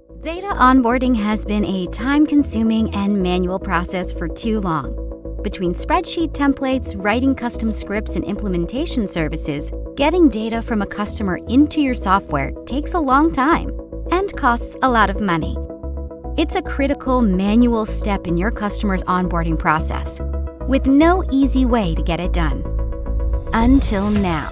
Data onboarding has been a time-consuming and manual process for too long. Between spreadsheet templates, writing custom scripts, and implementation services, getting data from a customer into your software takes a long time and costs a lot of money. It's a critical manual step in your customer's onboarding process, with no easy way to get it done. Until now.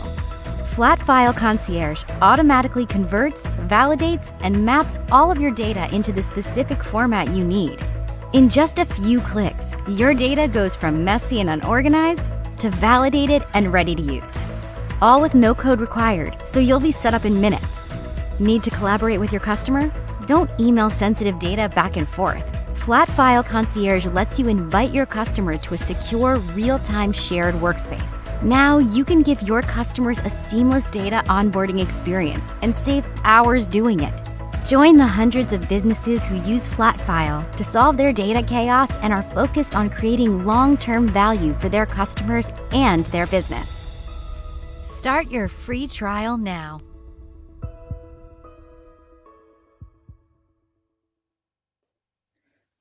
Flat File Concierge automatically converts, validates, and maps all of your data into the specific format you need. In just a few clicks, your data goes from messy and unorganized to validated and ready to use. All with no code required, so you'll be set up in minutes. Need to collaborate with your customer? Don't email sensitive data back and forth. Flat File Concierge lets you invite your customer to a secure, real-time shared workspace. Now you can give your customers a seamless data onboarding experience and save hours doing it. Join the hundreds of businesses who use Flatfile to solve their data chaos and are focused on creating long-term value for their customers and their business. Start your free trial now.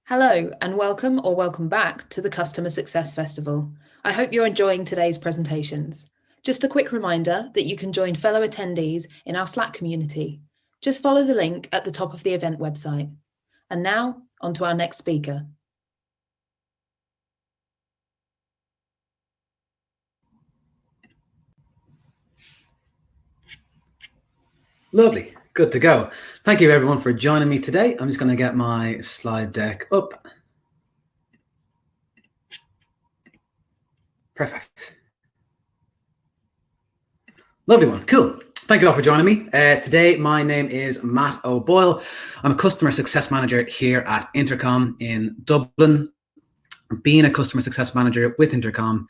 Hello and welcome back to the Customer Success Festival. I hope you're enjoying today's presentations. Just a quick reminder that you can join fellow attendees in our Slack community. Just follow the link at the top of the event website. And now, on to our next speaker. Lovely, good to go. Thank you everyone for joining me today. I'm just going to get my slide deck up. Perfect. Lovely one, cool. Thank you all for joining me. Today, my name is Matt O'Boyle. I'm a customer success manager here at Intercom in Dublin. Being a customer success manager with Intercom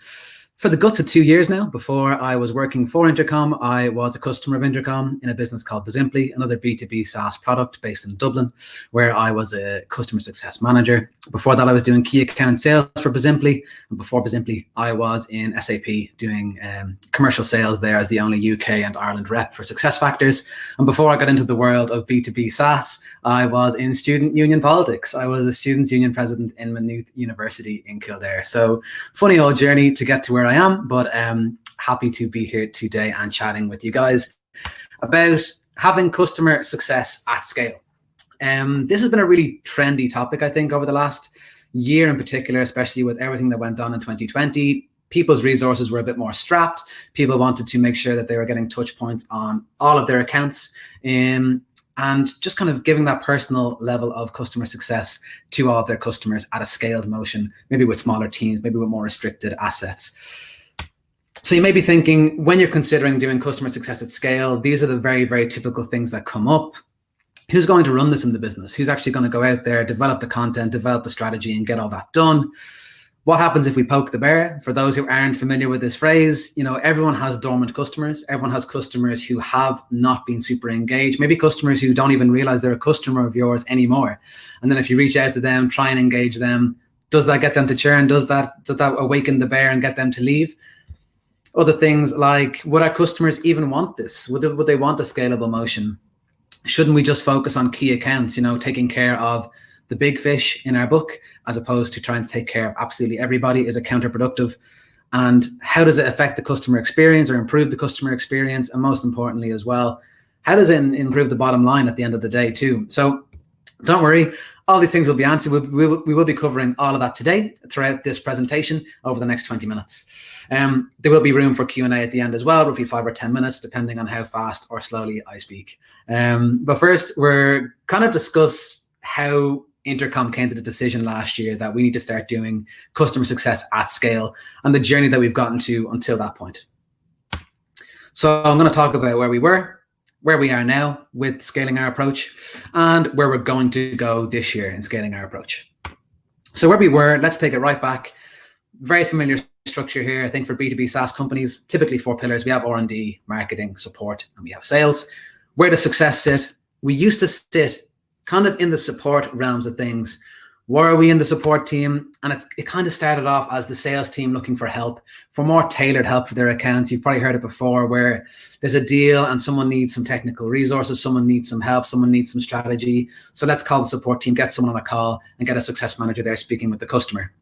for the guts of 2 years now. Before I was working for Intercom, I was a customer of Intercom in a business called Bizimply, another B2B SaaS product based in Dublin, where I was a customer success manager. Before that, I was doing key account sales for Bizimply. And before Bizimply, I was in SAP doing commercial sales there as the only UK and Ireland rep for SuccessFactors. And before I got into the world of B2B SaaS, I was in student union politics. I was a students' union president in Maynooth University in Kildare. So funny old journey to get to where I am, but happy to be here today and chatting with you guys about having customer success at scale. This has been a really trendy topic, I think, over the last year in particular, especially with everything that went on in 2020. People's resources were a bit more strapped. People wanted to make sure that they were getting touch points on all of their accounts. And just kind of giving that personal level of customer success to all of their customers at a scaled motion, maybe with smaller teams, maybe with more restricted assets. So you may be thinking, when you're considering doing customer success at scale, these are the very, very typical things that come up. Who's going to run this in the business? Who's actually going to go out there, develop the content, develop the strategy, and get all that done? What happens if we poke the bear? For those who aren't familiar with this phrase, you know, everyone has dormant customers. Everyone has customers who have not been super engaged, maybe customers who don't even realize they're a customer of yours anymore. And then if you reach out to them, try and engage them, does that get them to churn? Does that awaken the bear and get them to leave? Other things like, would our customers even want this? Would they want a scalable motion? Shouldn't we just focus on key accounts, you know, taking care of the big fish in our book, as opposed to trying to take care of absolutely everybody? Is it counterproductive? And how does it affect the customer experience or improve the customer experience? And most importantly as well, how does it improve the bottom line at the end of the day too? So don't worry, all these things will be answered. We will be covering all of that today throughout this presentation over the next 20 minutes. There will be room for Q&A at the end as well, roughly 5 or 10 minutes, depending on how fast or slowly I speak. But first, we're kind of discuss how Intercom came to the decision last year that we need to start doing customer success at scale and the journey that we've gotten to until that point. So I'm going to talk about where we were, where we are now with scaling our approach, and where we're going to go this year in scaling our approach. So where we were, let's take it right back. Very familiar structure here, I think, for B2B SaaS companies. Typically 4 pillars. We have R&D, marketing, support, and we have sales. Where does success sit? We used to sit kind of in the support realms of things, Where are we in the support team? And it kind of started off as the sales team looking for help, for more tailored help for their accounts. You've probably heard it before, where there's a deal and someone needs some technical resources, someone needs some help, someone needs some strategy. So let's call the support team, get someone on a call, and get a success manager there speaking with the customer.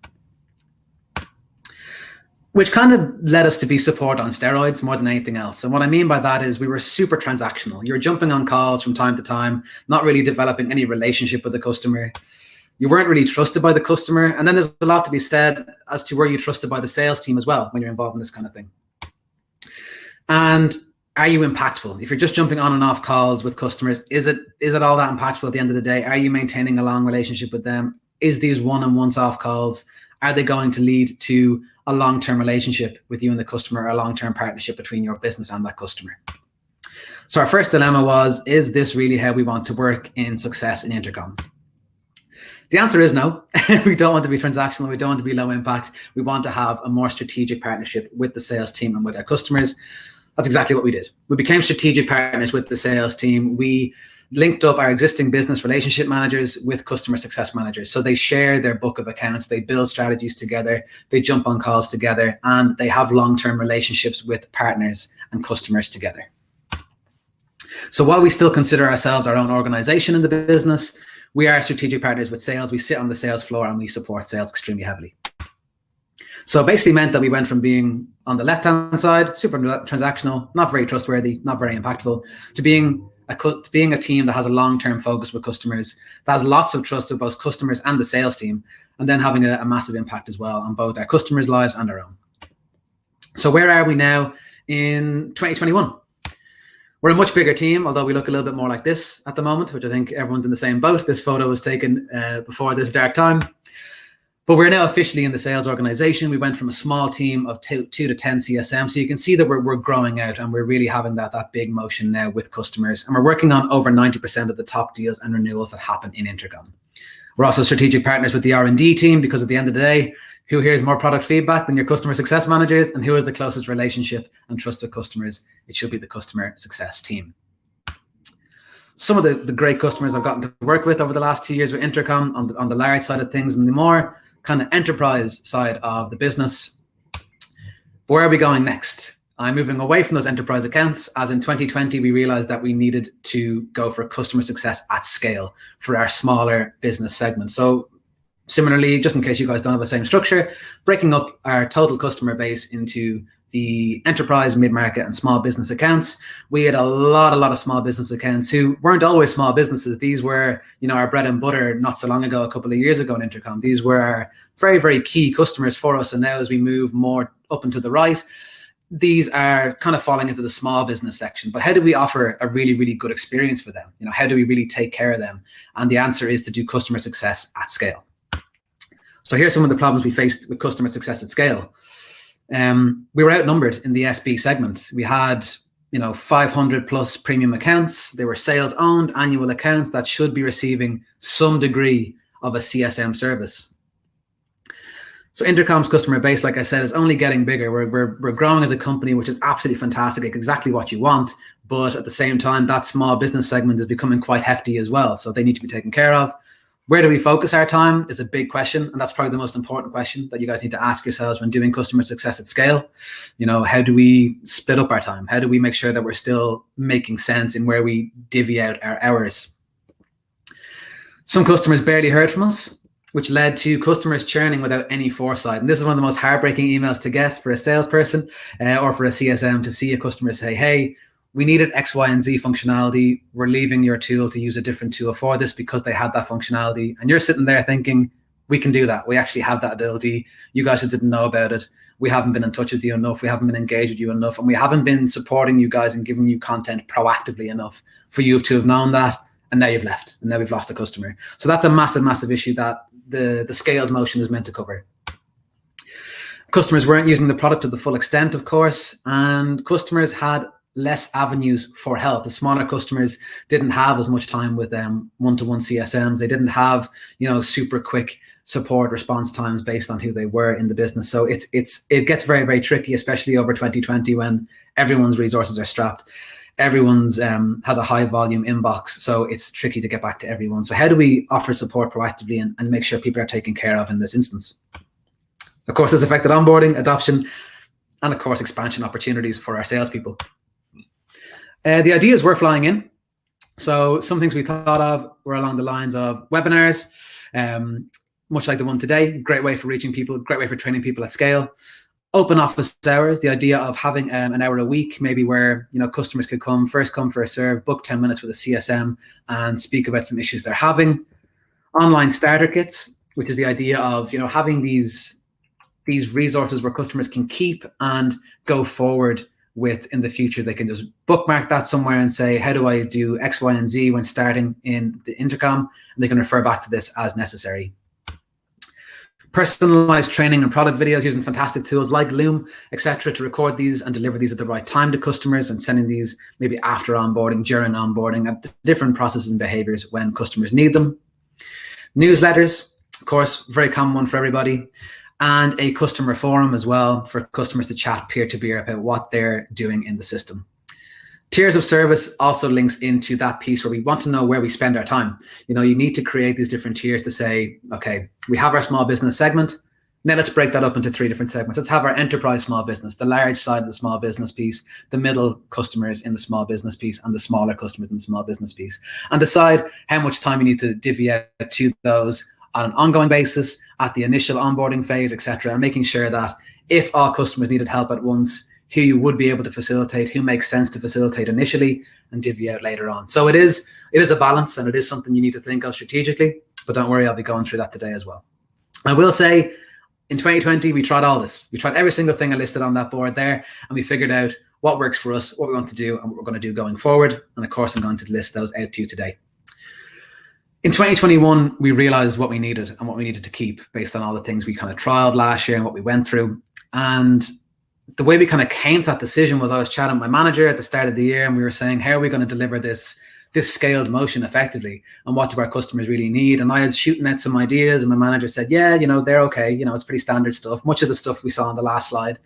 Which kind of led us to be support on steroids more than anything else. And what I mean by that is we were super transactional. You were jumping on calls from time to time, not really developing any relationship with the customer. You weren't really trusted by the customer. And then there's a lot to be said as to where you're trusted by the sales team as well when you're involved in this kind of thing. And are you impactful? If you're just jumping on and off calls with customers, is it all that impactful at the end of the day? Are you maintaining a long relationship with them? Is these one and once off calls, are they going to lead to a long-term relationship with you and the customer, or a long-term partnership between your business and that customer? So our first dilemma was, is this really how we want to work in success in Intercom? The answer is no. We don't want to be transactional. We don't want to be low impact. We want to have a more strategic partnership with the sales team and with our customers. That's exactly what we did. We became strategic partners with the sales team. We linked up our existing business relationship managers with customer success managers. So they share their book of accounts, they build strategies together, they jump on calls together, and they have long-term relationships with partners and customers together. So while we still consider ourselves our own organization in the business, we are strategic partners with sales. We sit on the sales floor and we support sales extremely heavily. So it basically meant that we went from being on the left-hand side, super transactional, not very trustworthy, not very impactful, to being a team that has a long-term focus with customers, that has lots of trust with both customers and the sales team, and then having a massive impact as well on both our customers' lives and our own. So where are we now in 2021? We're a much bigger team, although we look a little bit more like this at the moment, which I think everyone's in the same boat. This photo was taken before this dark time. But we're now officially in the sales organization. We went from a small team of 2 to 10 CSMs. So you can see that we're growing out, and we're really having that big motion now with customers. And we're working on over 90% of the top deals and renewals that happen in Intercom. We're also strategic partners with the R&D team, because at the end of the day, who hears more product feedback than your customer success managers, and who has the closest relationship and trust with customers? It should be the customer success team. Some of the great customers I've gotten to work with over the last 2 years with Intercom on the large side of things, and the more kind of enterprise side of the business. Where are we going next? I'm moving away from those enterprise accounts, as in 2020, we realized that we needed to go for customer success at scale for our smaller business segments. So similarly, just in case you guys don't have the same structure, breaking up our total customer base into the enterprise, mid-market, and small business accounts. We had a lot of small business accounts who weren't always small businesses. These were, our bread and butter not so long ago, a couple of years ago in Intercom. These were our very, very key customers for us. And now as we move more up and to the right, these are kind of falling into the small business section. But how do we offer a really, really good experience for them? How do we really take care of them? And the answer is to do customer success at scale. So here's some of the problems we faced with customer success at scale. We were outnumbered in the SB segment. We had, 500 plus premium accounts. They were sales owned annual accounts that should be receiving some degree of a CSM service. So Intercom's customer base, like I said, is only getting bigger. We're growing as a company, which is absolutely fantastic. It's exactly what you want. But at the same time, that small business segment is becoming quite hefty as well. So they need to be taken care of. Where do we focus our time is a big question. And that's probably the most important question that you guys need to ask yourselves when doing customer success at scale. How do we split up our time? How do we make sure that we're still making sense in where we divvy out our hours? Some customers barely heard from us, which led to customers churning without any foresight. And this is one of the most heartbreaking emails to get for a salesperson or for a CSM, to see a customer say, hey, we needed X, Y, and Z functionality. We're leaving your tool to use a different tool for this because they had that functionality. And you're sitting there thinking, we can do that. We actually have that ability. You guys just didn't know about it. We haven't been in touch with you enough. We haven't been engaged with you enough. And we haven't been supporting you guys and giving you content proactively enough for you to have known that. And now you've left, and now we've lost a customer. So that's a massive, massive issue that the scaled motion is meant to cover. Customers weren't using the product to the full extent, of course, and customers had less avenues for help. The smaller customers didn't have as much time with one-to-one CSMs. They didn't have, super quick support response times based on who they were in the business. So it gets very, very tricky, especially over 2020 when everyone's resources are strapped. everyone's has a high volume inbox, so it's tricky to get back to everyone. So how do we offer support proactively and make sure people are taken care of in this instance? Of course, this affected onboarding, adoption, and of course, expansion opportunities for our salespeople. The ideas were flying in. So some things we thought of were along the lines of webinars, much like the one today. Great way for reaching people, great way for training people at scale. Open office hours, the idea of having an hour a week, maybe where customers could come, first first serve, book 10 minutes with a CSM and speak about some issues they're having. Online starter kits, which is the idea of having these resources where customers can keep and go forward with in the future. They can just bookmark that somewhere and say, how do I do X, Y, and Z when starting in the intercom? And they can refer back to this as necessary. Personalized training and product videos using fantastic tools like Loom, etc., to record these and deliver these at the right time to customers, and sending these maybe after onboarding, during onboarding, at different processes and behaviors when customers need them. Newsletters, of course, very common one for everybody, and a customer forum as well for customers to chat peer-to-peer about what they're doing in the system. Tiers of service also links into that piece where we want to know where we spend our time. You need to create these different tiers to say, okay, we have our small business segment. Now let's break that up into 3 different segments. Let's have our enterprise small business, the large side of the small business piece, the middle customers in the small business piece, and the smaller customers in the small business piece. And decide how much time you need to divvy out to those on an ongoing basis at the initial onboarding phase, etc., and making sure that if all customers needed help at once, who you would be able to facilitate, who makes sense to facilitate initially and divvy out later on. So it is a balance, and it is something you need to think of strategically, but don't worry, I'll be going through that today as well. I will say in 2020, we tried all this. We tried every single thing I listed on that board there, and we figured out what works for us, what we want to do, and what we're going to do going forward. And of course, I'm going to list those out to you today. In 2021, we realized what we needed and what we needed to keep based on all the things we kind of trialed last year and what we went through. And the way we kind of came to that decision was I was chatting with my manager at the start of the year, and we were saying, how are we going to deliver this scaled motion effectively, and what do our customers really need? And I was shooting out some ideas, and my manager said, yeah, they're okay. It's pretty standard stuff, much of the stuff we saw on the last slide.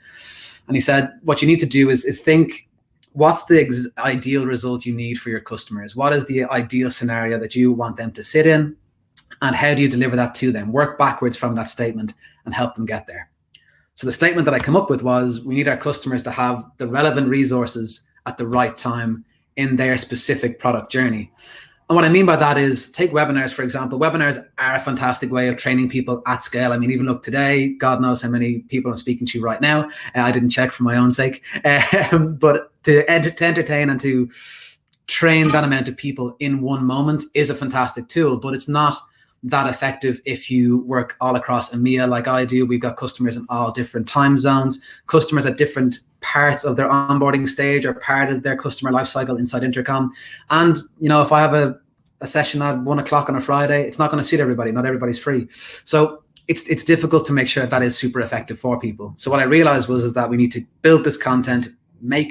And he said, what you need to do is think, what's the ideal result you need for your customers? What is the ideal scenario that you want them to sit in? And how do you deliver that to them? Work backwards from that statement and help them get there. So the statement that I come up with was, we need our customers to have the relevant resources at the right time in their specific product journey. And what I mean by that is, take webinars, for example. Webinars are a fantastic way of training people at scale. I mean, even look today, God knows how many people I'm speaking to right now. I didn't check for my own sake. But to entertain and to train that amount of people in one moment is a fantastic tool, but it's not that effective if you work all across EMEA like I do. We've got customers in all different time zones, customers at different parts of their onboarding stage or part of their customer lifecycle inside Intercom. And if I have a session at 1 o'clock on a Friday, it's not going to suit everybody. Not everybody's free. So it's difficult to make sure that is super effective for people. So what I realized was that we need to build this content, make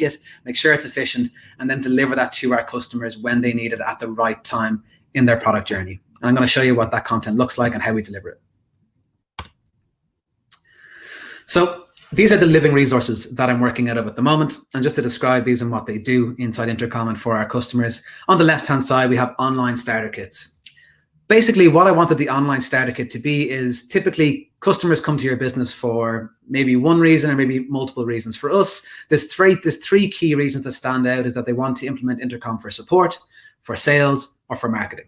sure it's efficient, and then deliver that to our customers when they need it at the right time in their product journey. And I'm going to show you what that content looks like and how we deliver it. So these are the living resources that I'm working out of at the moment. And just to describe these and what they do inside Intercom and for our customers, on the left-hand side, we have online starter kits. Basically, what I wanted the online starter kit to be is, typically customers come to your business for maybe one reason or maybe multiple reasons. For us, there's three key reasons that stand out, is that they want to implement Intercom for support, for sales, or for marketing.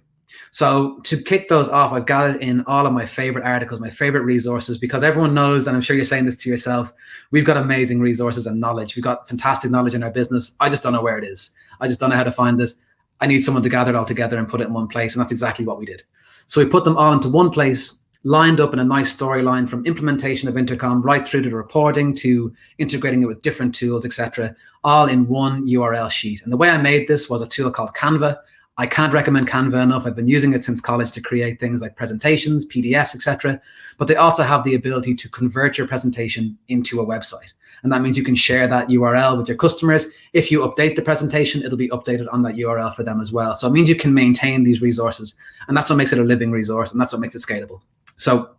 So to kick those off, I've got it in all of my favorite articles, my favorite resources, because everyone knows, and I'm sure you're saying this to yourself, we've got amazing resources and knowledge. We've got fantastic knowledge in our business. I just don't know where it is. I just don't know how to find it. I need someone to gather it all together and put it in one place. And that's exactly what we did. So we put them all into one place, lined up in a nice storyline, from implementation of Intercom right through to the reporting, to integrating it with different tools, etc., all in one URL sheet. And the way I made this was a tool called Canva. I can't recommend Canva enough. I've been using it since college to create things like presentations, PDFs, etc. But they also have the ability to convert your presentation into a website. And that means you can share that URL with your customers. If you update the presentation, it'll be updated on that URL for them as well. So it means you can maintain these resources. And that's what makes it a living resource, and that's what makes it scalable. So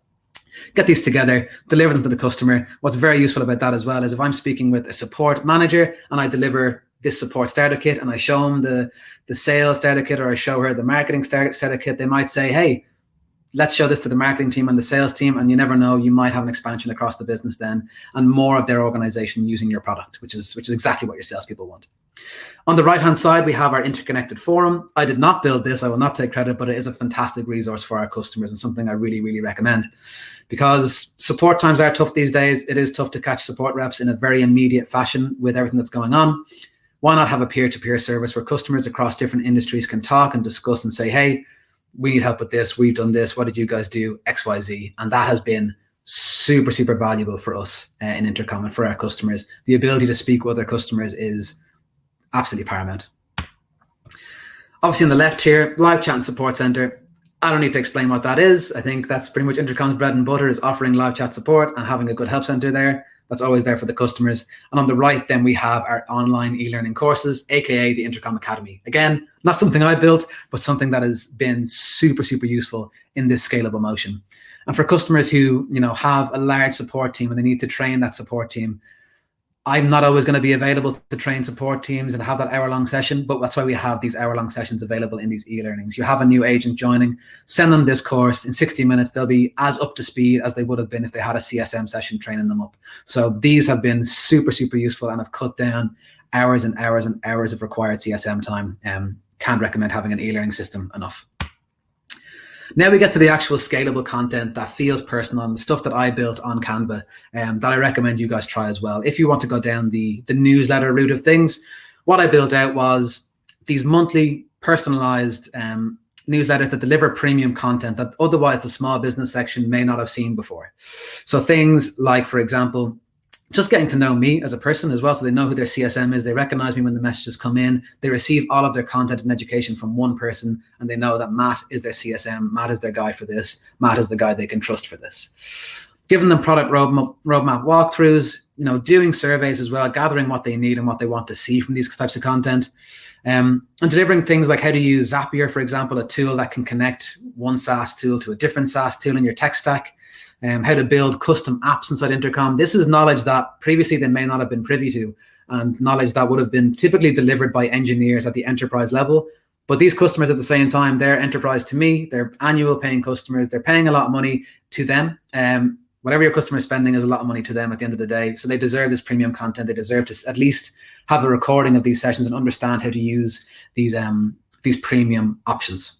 get these together, deliver them to the customer. What's very useful about that as well is, if I'm speaking with a support manager and I deliver this support starter kit and I show them the sales starter kit, or I show her the marketing starter kit, they might say, hey, let's show this to the marketing team and the sales team. And you never know, you might have an expansion across the business then, and more of their organization using your product, which is exactly what your salespeople want. On the right-hand side, we have our interconnected forum. I did not build this, I will not take credit, but it is a fantastic resource for our customers and something I really, really recommend, because support times are tough these days. It is tough to catch support reps in a very immediate fashion with everything that's going on. Why not have a peer-to-peer service where customers across different industries can talk and discuss and say, hey, we need help with this, we've done this, what did you guys do, XYZ? And that has been super, super valuable for us in Intercom and for our customers. The ability to speak with other customers is absolutely paramount. Obviously on the left here, live chat and support center. I don't need to explain what that is. I think that's pretty much Intercom's bread and butter, is offering live chat support and having a good help center there. That's always there for the customers. And on the right, then we have our online e-learning courses, AKA the Intercom Academy. Again, not something I built, but something that has been super, super useful in this scalable motion. And for customers who, have a large support team and they need to train that support team, I'm not always going to be available to train support teams and have that hour-long session, but that's why we have these hour-long sessions available in these e-learnings. You have a new agent joining, send them this course. In 60 minutes, they'll be as up to speed as they would have been if they had a CSM session training them up. So these have been super, super useful and have cut down hours and hours and hours of required CSM time. Can't recommend having an e-learning system enough. Now we get to the actual scalable content that feels personal and the stuff that I built on Canva that I recommend you guys try as well. If you want to go down the newsletter route of things, what I built out was these monthly personalized newsletters that deliver premium content that otherwise the small business section may not have seen before. So things like, for example, just getting to know me as a person as well, so they know who their CSM is. They recognize me when the messages come in. They receive all of their content and education from one person, and they know that Matt is their CSM. Matt is their guy for this. Matt is the guy they can trust for this. Giving them product roadmap walkthroughs, doing surveys as well, gathering what they need and what they want to see from these types of content. And delivering things like how to use Zapier, for example, a tool that can connect one SaaS tool to a different SaaS tool in your tech stack. How to build custom apps inside Intercom. This is knowledge that previously they may not have been privy to, and knowledge that would have been typically delivered by engineers at the enterprise level. But these customers at the same time, they're enterprise to me, they're annual paying customers, they're paying a lot of money to them. Whatever your customer is spending is a lot of money to them at the end of the day. So they deserve this premium content. They deserve to at least have a recording of these sessions and understand how to use these premium options.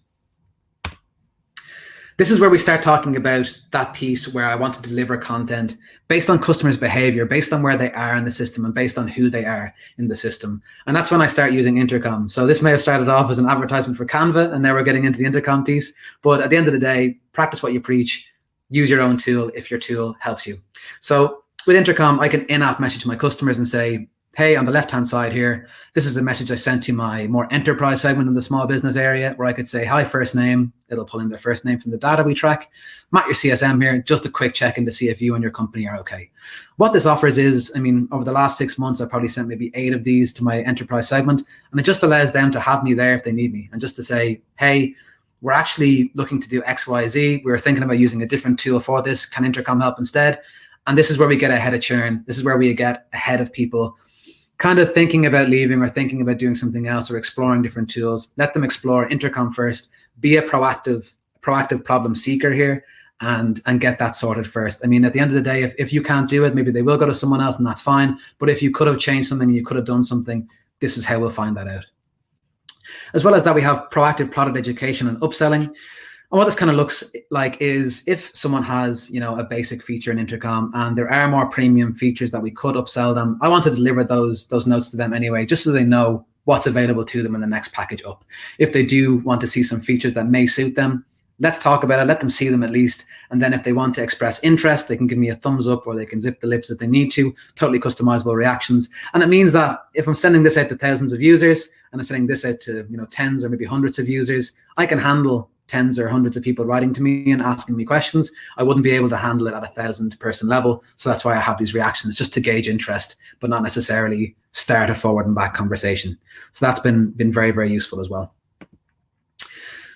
This is where we start talking about that piece where I want to deliver content based on customers' behavior, based on where they are in the system and based on who they are in the system. And that's when I start using Intercom. So this may have started off as an advertisement for Canva, and now we're getting into the Intercom piece. But at the end of the day, practice what you preach, use your own tool if your tool helps you. So with Intercom, I can in-app message my customers and say, hey, on the left-hand side here, this is a message I sent to my more enterprise segment in the small business area, where I could say, hi, first name. It'll pull in their first name from the data we track. Matt, your CSM here, just a quick check-in to see if you and your company are okay. What this offers is, over the last 6 months, I've probably sent maybe 8 of these to my enterprise segment, and it just allows them to have me there if they need me, and just to say, hey, we're actually looking to do X, Y, Z. We're thinking about using a different tool for this. Can Intercom help instead? And this is where we get ahead of churn. This is where we get ahead of people kind of thinking about leaving or thinking about doing something else or exploring different tools. Let them explore Intercom first. Be a proactive problem seeker here and get that sorted first. At the end of the day, if you can't do it, maybe they will go to someone else and that's fine. But if you could have changed something and you could have done something, this is how we'll find that out. As well as that, we have proactive product education and upselling. And what this kind of looks like is if someone has, a basic feature in Intercom and there are more premium features that we could upsell them, I want to deliver those notes to them anyway, just so they know what's available to them in the next package up. If they do want to see some features that may suit them, let's talk about it, let them see them at least. And then if they want to express interest, they can give me a thumbs up or they can zip the lips if they need to, totally customizable reactions. And it means that if I'm sending this out to thousands of users and I'm sending this out to tens or maybe hundreds of users, I can handle tens or hundreds of people writing to me and asking me questions. I wouldn't be able to handle it at 1,000 person level. So that's why I have these reactions, just to gauge interest, but not necessarily start a forward and back conversation. So that's been very, very useful as well.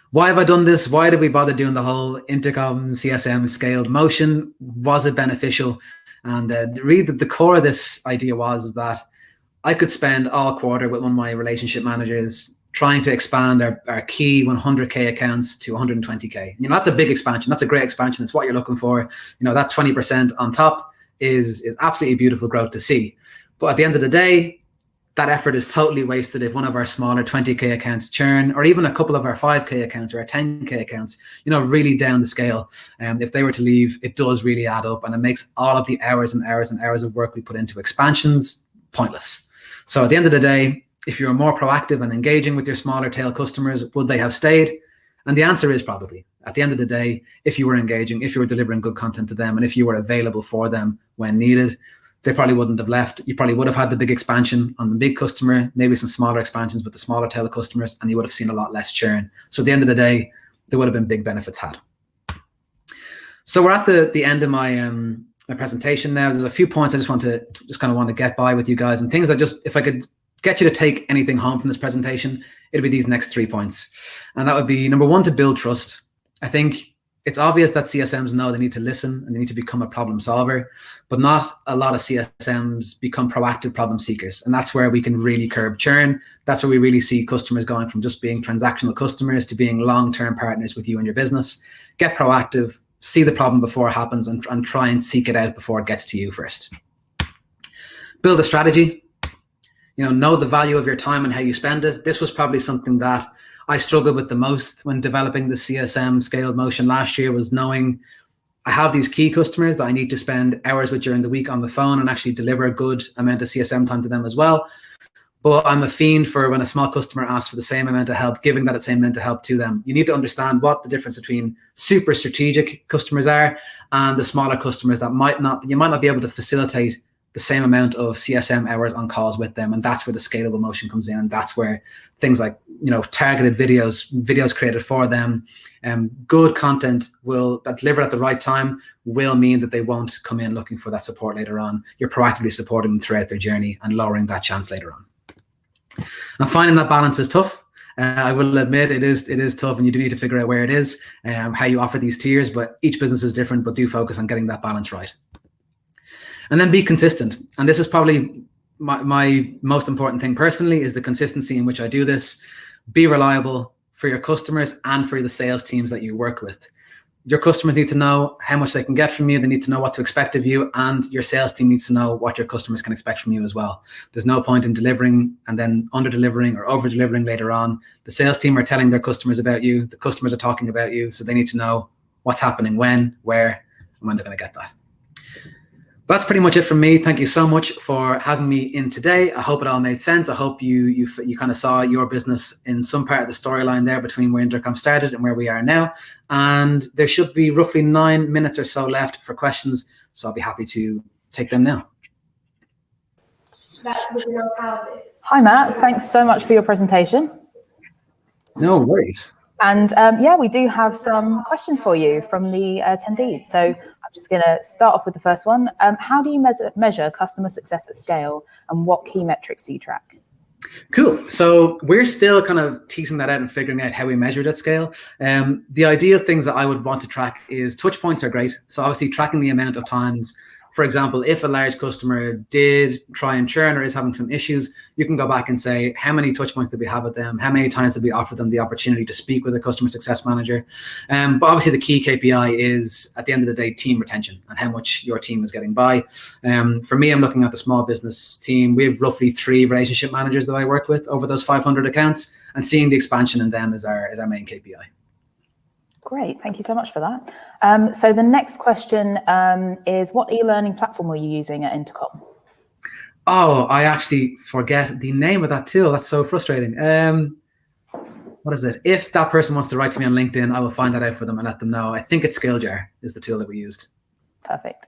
Why have I done this? Why did we bother doing the whole Intercom CSM scaled motion? Was it beneficial? And really the core of this idea was that I could spend all quarter with one of my relationship managers trying to expand our key 100K accounts to 120K. That's a big expansion. That's a great expansion. It's what you're looking for. That 20% on top is absolutely beautiful growth to see. But at the end of the day, that effort is totally wasted if one of our smaller 20K accounts churn, or even a couple of our 5K accounts or our 10K accounts, really down the scale. If they were to leave, it does really add up, and it makes all of the hours and hours and hours of work we put into expansions pointless. So at the end of the day, if you're more proactive and engaging with your smaller tail customers, would they have stayed? And the answer is probably. At the end of the day, if you were engaging, if you were delivering good content to them, and if you were available for them when needed, they probably wouldn't have left. You probably would have had the big expansion on the big customer, maybe some smaller expansions with the smaller tail of customers, and you would have seen a lot less churn. So at the end of the day, there would have been big benefits had. So we're at the end of my my presentation now. There's a few points I just want to get by with you guys, and things if I could get you to take anything home from this presentation, it'd be these next 3 points. And that would be, number one, to build trust. I think it's obvious that CSMs know they need to listen and they need to become a problem solver, but not a lot of CSMs become proactive problem seekers. And that's where we can really curb churn. That's where we really see customers going from just being transactional customers to being long-term partners with you and your business. Get proactive, see the problem before it happens, and try and seek it out before it gets to you first. Build a strategy. Know the value of your time and how you spend it. This was probably something that I struggled with the most when developing the CSM scaled motion last year, was knowing I have these key customers that I need to spend hours with during the week on the phone and actually deliver a good amount of CSM time to them as well. But I'm a fiend for when a small customer asks for the same amount of help, giving that same amount of help to them. You need to understand what the difference between super strategic customers are and the smaller customers that you might not be able to facilitate the same amount of CSM hours on calls with them. And that's where the scalable motion comes in. And that's where things like, targeted videos created for them, good content that delivered at the right time will mean that they won't come in looking for that support later on. You're proactively supporting them throughout their journey and lowering that chance later on. And finding that balance is tough. I will admit it is tough, and you do need to figure out where it is, how you offer these tiers, but each business is different, but do focus on getting that balance right. And then be consistent. And this is probably my most important thing personally, is the consistency in which I do this. Be reliable for your customers and for the sales teams that you work with. Your customers need to know how much they can get from you. They need to know what to expect of you, and your sales team needs to know what your customers can expect from you as well. There's no point in delivering and then under-delivering or over-delivering later on. The sales team are telling their customers about you. The customers are talking about you. So they need to know what's happening when, where, and when they're going to get that. That's pretty much it from me. Thank you so much for having me in today. I hope it all made sense. I hope you kind of saw your business in some part of the storyline there between where Intercom started and where we are now. And there should be roughly 9 minutes or so left for questions. So I'll be happy to take them now. Hi, Matt. Thanks so much for your presentation. No worries. And we do have some questions for you from the attendees. So I'm just going to start off with the first one. How do you measure customer success at scale, and what key metrics do you track? Cool. So we're still kind of teasing that out and figuring out how we measure it at scale. The ideal things that I would want to track is touch points are great. So obviously tracking the amount of times. For example, if a large customer did try and churn or is having some issues, you can go back and say, how many touch points did we have with them? How many times did we offer them the opportunity to speak with a customer success manager? But obviously the key KPI is, at the end of the day, team retention and how much your team is getting by. For me, I'm looking at the small business team. We have roughly 3 relationship managers that I work with over those 500 accounts, and seeing the expansion in them is our main KPI. Great, thank you so much for that. So the next question is, what e-learning platform were you using at Intercom? Oh, I actually forget the name of that tool. That's so frustrating. What is it? If that person wants to write to me on LinkedIn, I will find that out for them and let them know. I think it's SkillJar is the tool that we used. Perfect.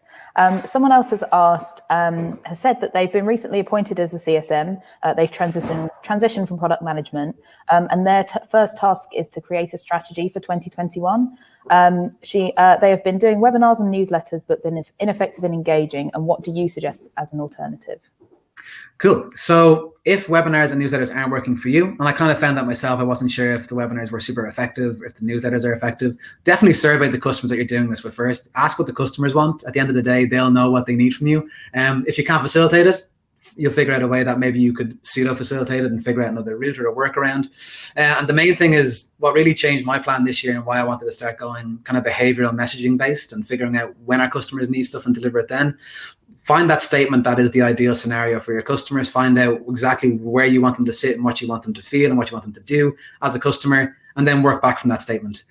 Someone else has asked, has said that they've been recently appointed as a CSM. They've transitioned from product management, and their first task is to create a strategy for 2021. They have been doing webinars and newsletters, but been ineffective in engaging. And what do you suggest as an alternative? Cool. So if webinars and newsletters aren't working for you, and I kind of found that myself, I wasn't sure if the webinars were super effective, if the newsletters are effective, definitely survey the customers that you're doing this with first. Ask what the customers want. At the end of the day, they'll know what they need from you. If you can't facilitate it, you'll figure out a way that maybe you could pseudo facilitate it and figure out another route or a workaround. And the main thing is what really changed my plan this year and why I wanted to start going kind of behavioral messaging based and figuring out when our customers need stuff and deliver it then. Find that statement that is the ideal scenario for your customers. Find out exactly where you want them to sit and what you want them to feel and what you want them to do as a customer, and then work back from that statement.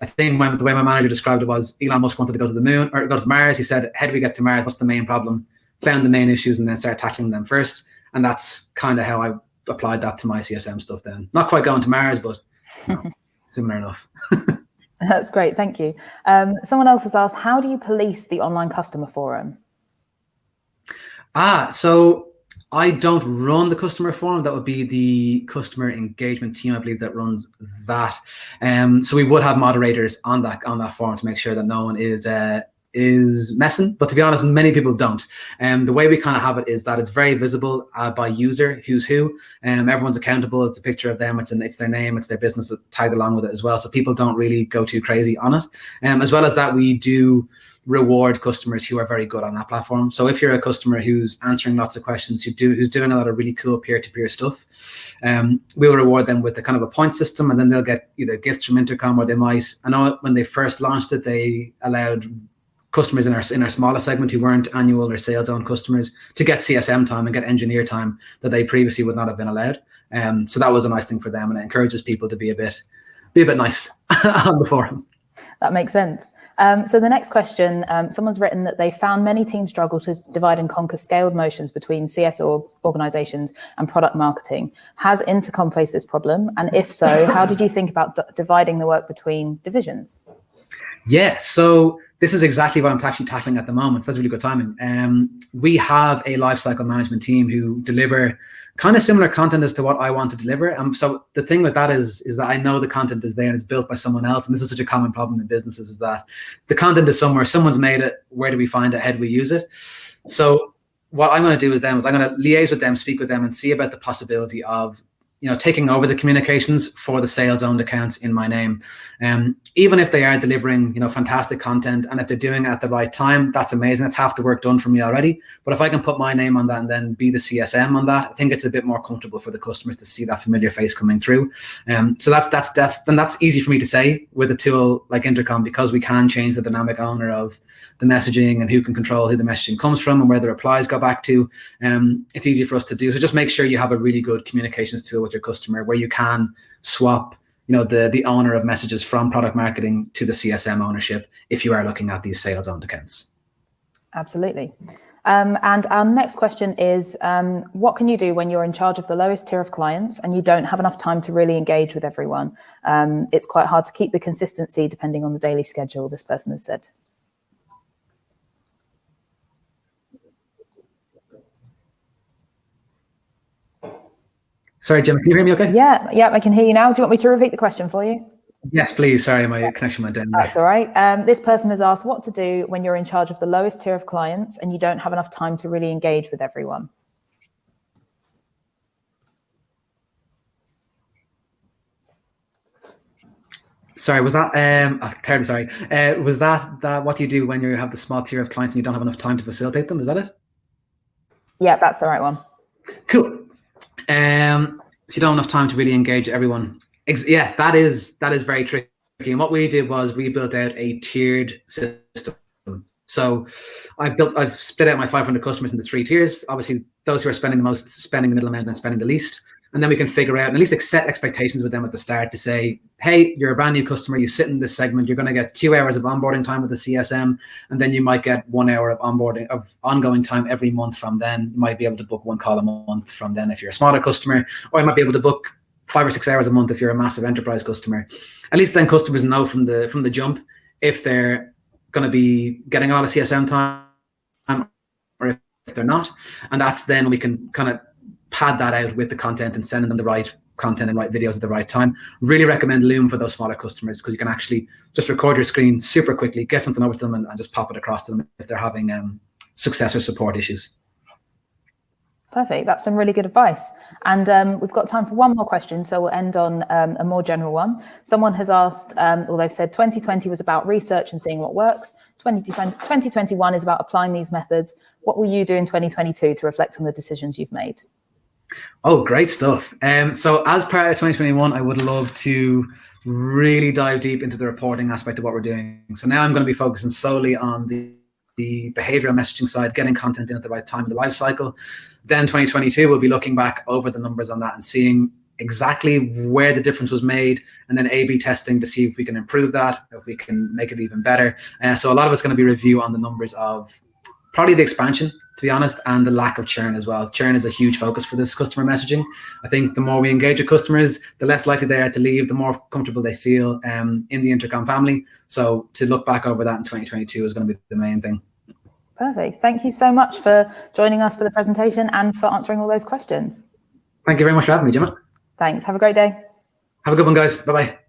I think the way my manager described it was Elon Musk wanted to go to the moon or go to Mars. He said, how do we get to Mars? What's the main problem? Found the main issues and then start tackling them first. And that's kind of how I applied that to my CSM stuff then. Not quite going to Mars, but similar enough. That's great. Thank you. Someone else has asked, how do you police the online customer forum? So I don't run the customer forum. That would be the customer engagement team, I believe, that runs that. So we would have moderators on that forum to make sure that no one is messing. But to be honest, many people don't. The way we kind of have it is that it's very visible by user, who's who. Everyone's accountable. It's a picture of them. It's their name. It's their business tagged along with it as well. So people don't really go too crazy on it. As well as that, we do reward customers who are very good on that platform. So if you're a customer who's answering lots of questions, who's doing a lot of really cool peer-to-peer stuff, we'll reward them with a kind of a point system, and then they'll get either gifts from Intercom, or they might. I know when they first launched it, they allowed customers in our smaller segment who weren't annual or sales zone customers to get CSM time and get engineer time that they previously would not have been allowed. So that was a nice thing for them, and it encourages people to be a bit nice on the forum. That makes sense. So the next question, someone's written that they found many teams struggle to divide and conquer scaled motions between CS organizations and product marketing. Has Intercom faced this problem? And if so, how did you think about dividing the work between divisions? Yeah, so this is exactly what I'm actually tackling at the moment. So that's really good timing. We have a lifecycle management team who deliver kind of similar content as to what I want to deliver. So the thing with that is that I know the content is there and it's built by someone else. And this is such a common problem in businesses, is that the content is somewhere, someone's made it. Where do we find it? How do we use it? So what I'm going to do with them is I'm going to liaise with them, speak with them, and see about the possibility of taking over the communications for the sales owned accounts in my name. Even if they are delivering, fantastic content, and if they're doing it at the right time, that's amazing. That's half the work done for me already. But if I can put my name on that and then be the CSM on that, I think it's a bit more comfortable for the customers to see that familiar face coming through. So that's easy for me to say with a tool like Intercom, because we can change the dynamic owner of the messaging and who can control who the messaging comes from and where the replies go back to. It's easy for us to do. So just make sure you have a really good communications tool with your customer where you can swap the owner of messages from product marketing to the CSM ownership if you are looking at these sales owned accounts. Absolutely. And our next question is, what can you do when you're in charge of the lowest tier of clients and you don't have enough time to really engage with everyone? It's quite hard to keep the consistency depending on the daily schedule, this person has said. Sorry, Jim, can you hear me okay? Yeah, I can hear you now. Do you want me to repeat the question for you? Yes, please. Sorry, my connection went down. That's all right. This person has asked what to do when you're in charge of the lowest tier of clients and you don't have enough time to really engage with everyone. Sorry, was that terribly sorry. Was that what you do when you have the small tier of clients and you don't have enough time to facilitate them? Is that it? Yeah, that's the right one. Cool. So you don't have enough time to really engage everyone. Yeah, that is very tricky. And what we did was we built out a tiered system. So I've split out my 500 customers into 3 tiers. Obviously, those who are spending the most, spending the middle amount, and spending the least. And then we can figure out and at least set expectations with them at the start to say, hey, you're a brand new customer, you sit in this segment, you're going to get 2 hours of onboarding time with the CSM, and then you might get 1 hour of ongoing time every month from then. You might be able to book 1 call a month from then if you're a smaller customer, or you might be able to book 5 or 6 hours a month if you're a massive enterprise customer. At least then customers know from the jump if they're going to be getting a lot of CSM time or if they're not. And that's then we can kind of pad that out with the content and sending them the right content and right videos at the right time. Really recommend Loom for those smaller customers because you can actually just record your screen super quickly, get something over to them and just pop it across to them if they're having success or support issues. Perfect. That's some really good advice. And we've got time for one more question, so we'll end on a more general one. Someone has asked, or they've said 2020 was about research and seeing what works. 2021 is about applying these methods. What will you do in 2022 to reflect on the decisions you've made? Oh, great stuff. So as part of 2021, I would love to really dive deep into the reporting aspect of what we're doing. So now I'm going to be focusing solely on the behavioral messaging side, getting content in at the right time in the life cycle. Then 2022, we'll be looking back over the numbers on that and seeing exactly where the difference was made, and then A/B testing to see if we can improve that, if we can make it even better. So a lot of it's going to be review on the numbers of probably the expansion, to be honest, and the lack of churn as well. Churn is a huge focus for this customer messaging. I think the more we engage with customers, the less likely they are to leave, the more comfortable they feel in the Intercom family. So to look back over that in 2022 is going to be the main thing. Perfect. Thank you so much for joining us for the presentation and for answering all those questions. Thank you very much for having me, Gemma. Thanks. Have a great day. Have a good one, guys. Bye-bye.